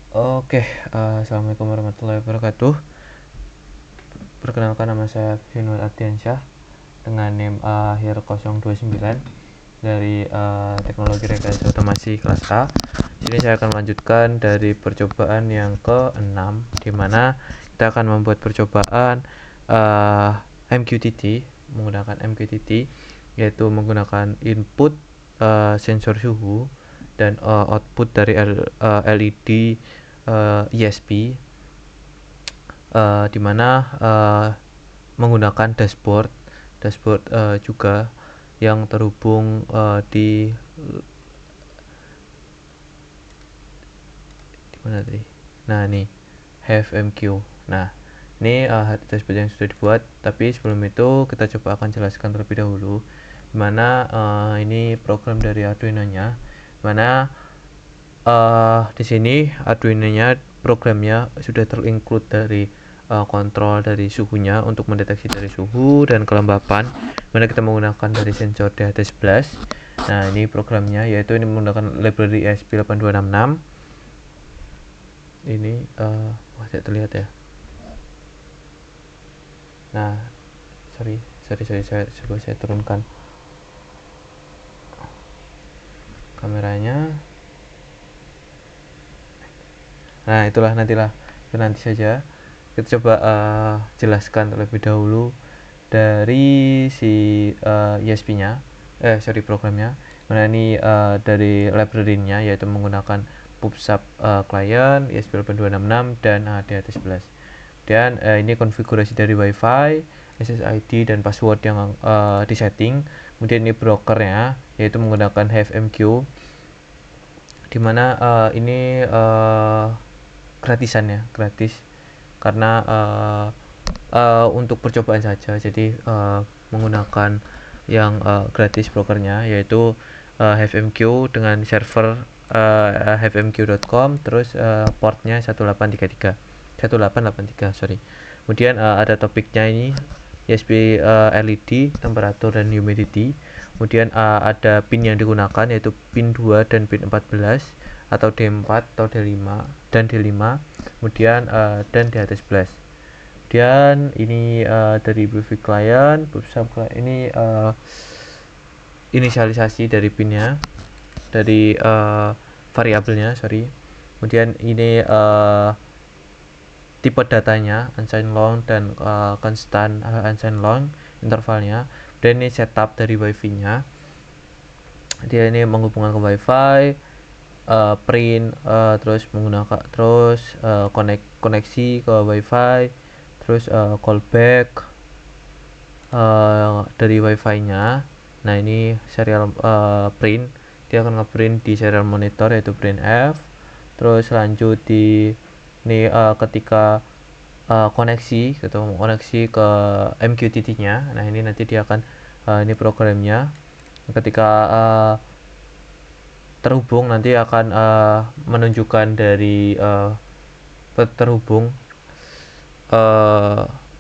Oke, assalamualaikum warahmatullahi wabarakatuh. Perkenalkan, nama saya Vinur Ardiansyah dengan NIM akhir 029 dari Teknologi Rekayasa Otomasi kelas A. Sini saya akan melanjutkan dari percobaan yang ke-6, di mana kita akan membuat percobaan MQTT menggunakan MQTT, yaitu menggunakan input sensor suhu dan output dari LED ESP, di mana menggunakan dashboard juga yang terhubung di mana tadi? Nah, ini HFMQ. Nah, ini dashboard yang sudah dibuat, tapi sebelum itu kita coba akan jelaskan terlebih dahulu dimana ini program dari Arduino-nya, mana di sini Arduino-nya programnya sudah terinclude dari kontrol dari suhunya untuk mendeteksi dari suhu dan kelembapan, mana kita menggunakan dari sensor DHT11. Nah, ini programnya, yaitu ini menggunakan library ESP8266. Ini tidak terlihat ya. Nah, sorry, saya turunkan kameranya. Nah, itulah nanti saja kita coba jelaskan terlebih dahulu dari si ESP-nya, programnya. Mana ini dari library-nya, yaitu menggunakan PubSub client ESP8266 dan DHT11. Dan ini konfigurasi dari WiFi, SSID dan password yang disetting. Kemudian ini brokernya, yaitu menggunakan HFMQ, dimana ini gratisan ya, gratis karena untuk percobaan saja. Jadi menggunakan yang gratis brokernya, yaitu HFMQ dengan server hfmq.com, terus portnya 1883 sorry. Kemudian ada topiknya, ini ESP LED, temperatur dan humidity. Kemudian ada pin yang digunakan, yaitu pin 2 dan pin 14, atau D4 atau D5 dan D5. Kemudian dan D11. Kemudian ini dari PubSub client, ini inisialisasi dari pinnya, dari variabelnya, sorry. Kemudian ini tipe datanya, unsigned long dan constant unsigned long intervalnya. Dan ini setup dari wifi-nya, dia ini menghubungkan ke wifi, print, terus menggunakan koneksi ke wifi, terus callback dari wifi-nya. Nah, ini serial print, dia akan ngeprint di serial monitor, yaitu print F. Terus lanjut di ini ketika koneksi ke MQTT-nya. Nah, ini nanti dia akan ini programnya ketika terhubung nanti akan menunjukkan dari terhubung,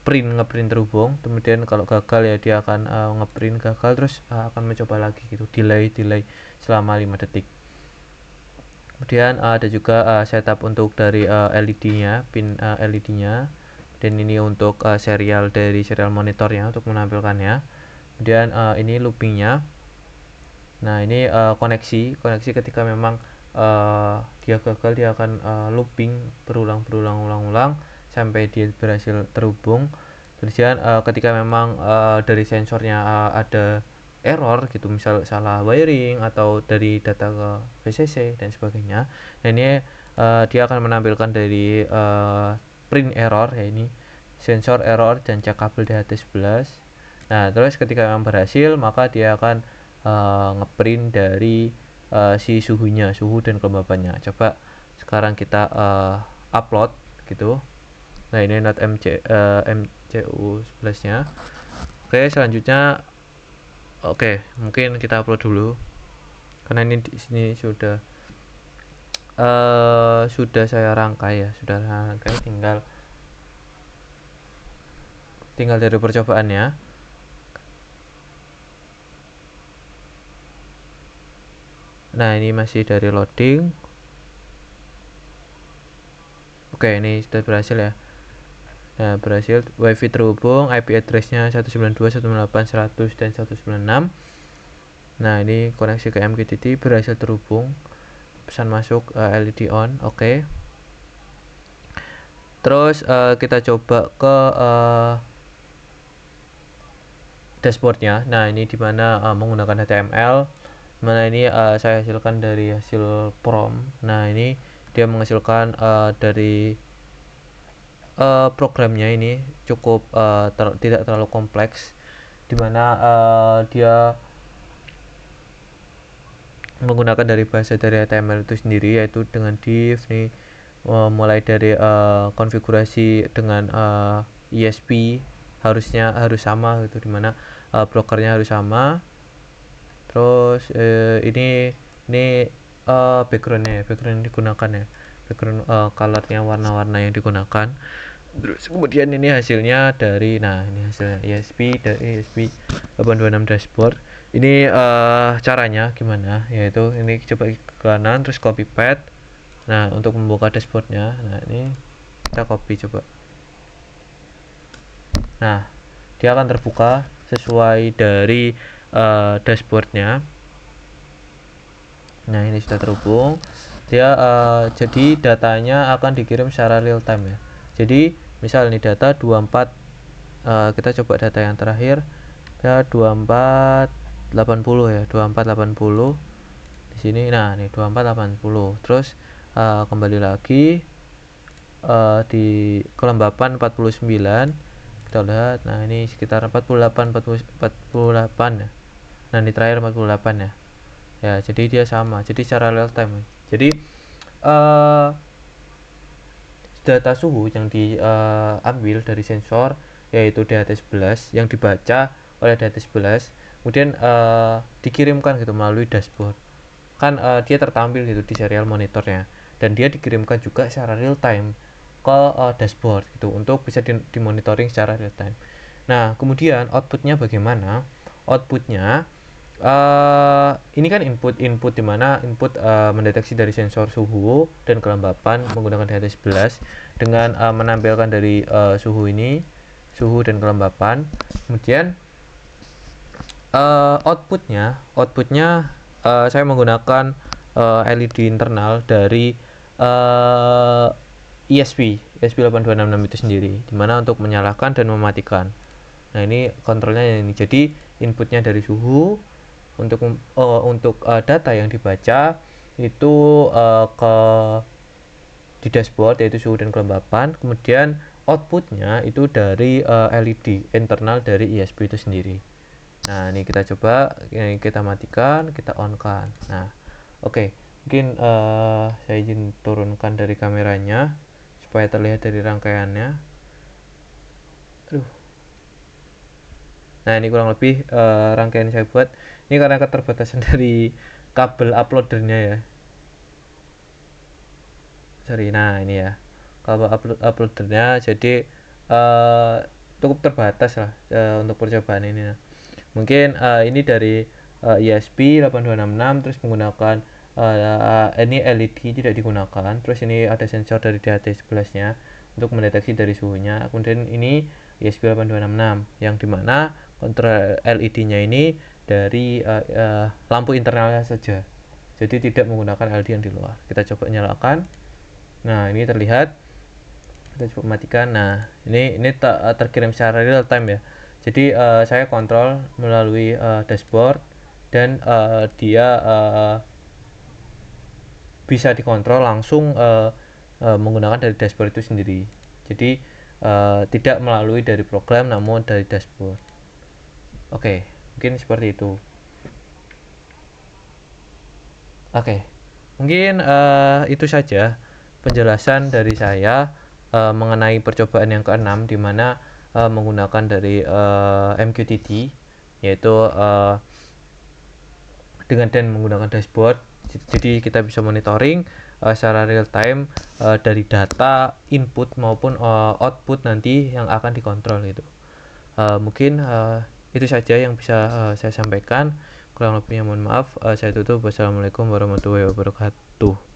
ngeprint terhubung. Kemudian kalau gagal ya dia akan ngeprint gagal, terus akan mencoba lagi gitu, delay selama 5 detik. Kemudian ada juga setup untuk dari LED-nya, pin LED-nya, dan ini untuk serial dari serial monitornya untuk menampilkannya. Kemudian ini loopingnya. Nah, ini koneksi ketika memang dia gagal, dia akan looping berulang sampai dia berhasil terhubung. Kemudian ketika memang dari sensornya ada error gitu, misal salah wiring atau dari data ke VCC dan sebagainya. Dan ini dia akan menampilkan dari print error, ya ini sensor error dan cek kabel DHT11. Nah, terus ketika memang berhasil, maka dia akan ngeprint dari si suhu dan kelembapannya. Coba sekarang kita upload gitu. Nah, ini not MCU11 nya. Oke, selanjutnya mungkin kita upload dulu karena ini di sini sudah saya rangkai ya, tinggal dari percobaannya. Nah, ini masih dari loading. Oke, ini sudah berhasil ya. Nah, berhasil WiFi terhubung, IP address-nya 192.168.100 dan 196. Nah, ini koneksi ke MQTT berhasil terhubung. Pesan masuk LED on. Oke. Terus kita coba ke dashboardnya. Nah, ini dimana menggunakan HTML. Mana ini saya hasilkan dari hasil prompt. Nah, ini dia menghasilkan dari programnya ini cukup tidak terlalu kompleks, dimana dia menggunakan dari bahasa dari HTML itu sendiri, yaitu dengan div nih, mulai dari konfigurasi dengan ESP harus sama gitu, dimana brokernya harus sama. Terus ini background yang digunakan ya, background colornya, warna-warna yang digunakan. Terus kemudian ini hasilnya dari, nah ini hasilnya ESP dari ESP 826 dashboard. Ini caranya gimana, yaitu ini coba ke kanan terus copy paste. Nah, untuk membuka dashboardnya, nah ini kita copy coba. Nah, dia akan terbuka sesuai dari dashboardnya. Nah, ini sudah terhubung. Dia jadi datanya akan dikirim secara real time ya. Jadi misal ini data 24, kita coba data yang terakhir ya 2480 ya, 2480 di sini. Nah, ini 2480. Terus kembali lagi di kelembapan 49 kita lihat. Nah, ini sekitar 48 ya. Nah, ini terakhir 48 ya. Ya, jadi dia sama. Jadi secara real time. Jadi data suhu yang diambil dari sensor, yaitu DHT11, yang dibaca oleh DHT11, kemudian dikirimkan gitu melalui dashboard. Kan dia tertampil gitu di serial monitornya, dan dia dikirimkan juga secara real time ke dashboard gitu untuk bisa dimonitoring secara real time. Nah, kemudian outputnya bagaimana? Outputnya ini kan input dimana input mendeteksi dari sensor suhu dan kelembapan menggunakan DHT11 dengan menampilkan dari suhu dan kelembapan. Kemudian outputnya saya menggunakan LED internal dari ESP8266 itu sendiri, dimana untuk menyalakan dan mematikan. Nah, ini kontrolnya ini. Jadi inputnya dari suhu, untuk data yang dibaca itu di dashboard, yaitu suhu dan kelembapan. Kemudian outputnya itu dari LED internal dari ESP itu sendiri. Nah, ini kita coba, ini kita matikan, kita on kan. Nah, oke. Mungkin saya izin turunkan dari kameranya supaya terlihat dari rangkaiannya. Aduh. Nah, ini kurang lebih rangkaian saya buat. Ini karena keterbatasan dari kabel uploadernya ya. Sorry, nah ini ya kabel uploadernya, jadi cukup terbatas lah untuk percobaan ini. Nah, mungkin ini dari ESP8266, terus menggunakan ini LED tidak digunakan. Terus ini ada sensor dari DHT11 nya untuk mendeteksi dari suhunya. Kemudian ini ESP8266 yang dimana kontrol LED nya ini dari lampu internalnya saja, jadi tidak menggunakan LED yang di luar. Kita coba nyalakan. Nah, ini terlihat. Kita coba matikan. Nah, ini terkirim secara real time ya. Jadi saya kontrol melalui dashboard, dan dia bisa dikontrol langsung menggunakan dari dashboard itu sendiri. Jadi tidak melalui dari program, namun dari dashboard. Oke, mungkin seperti itu. Oke, mungkin itu saja penjelasan dari saya mengenai percobaan yang ke-6, di mana menggunakan dari MQTT, yaitu dan menggunakan dashboard. Jadi kita bisa monitoring secara real time dari data input maupun output nanti yang akan dikontrol gitu. Mungkin itu saja yang bisa saya sampaikan. Kurang lebihnya mohon maaf. Saya tutup. Wassalamualaikum warahmatullahi wabarakatuh.